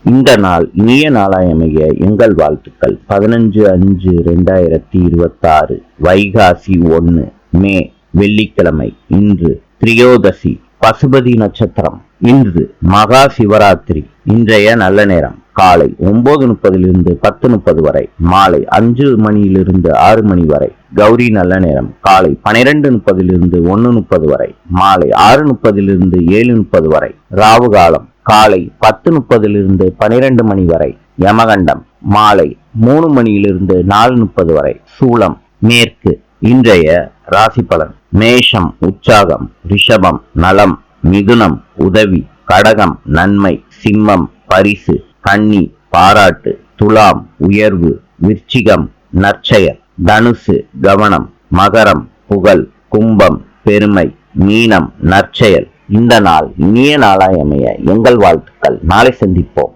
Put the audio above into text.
இந்த நாள் இனிய நாளாய் அமைய எங்கள் வாழ்த்துக்கள். 15/5/2026 வைகாசி 1 மே வெள்ளிக்கிழமை. இன்று திரியோதசி, பசுபதி நட்சத்திரம். இன்று மகா சிவராத்திரி. இன்றைய நல்ல நேரம் காலை 9:30 10:30 வரை, மாலை 5 மணியிலிருந்து 6 மணி வரை. கௌரி நல்ல நேரம் காலை 12:30 1:30 வரை, மாலை 6:30 7:30 வரை. ராவு காலம் காலை 10:30 12 மணி வரை. யமகண்டம் மாலை 3 மணியிலிருந்து 4:30 வரை. சூலம் மேற்கு. இன்றைய ராசி பலன்: மேஷம் உற்சாகம், ரிஷபம் நலம், மிதுனம் உதவி, கடகம் நன்மை, சிம்மம் பரிசு, கன்னி பாராட்டு, துலாம் உயர்வு, விருச்சிகம் நற்செயல், தனுசு கவனம், மகரம் புகழ், கும்பம் பெருமை, மீனம் நற்செயல். இந்த நாள் இனிய நாளாய் அமைய எங்கள் வாழ்த்துக்கள். நாளை சந்திப்போம்.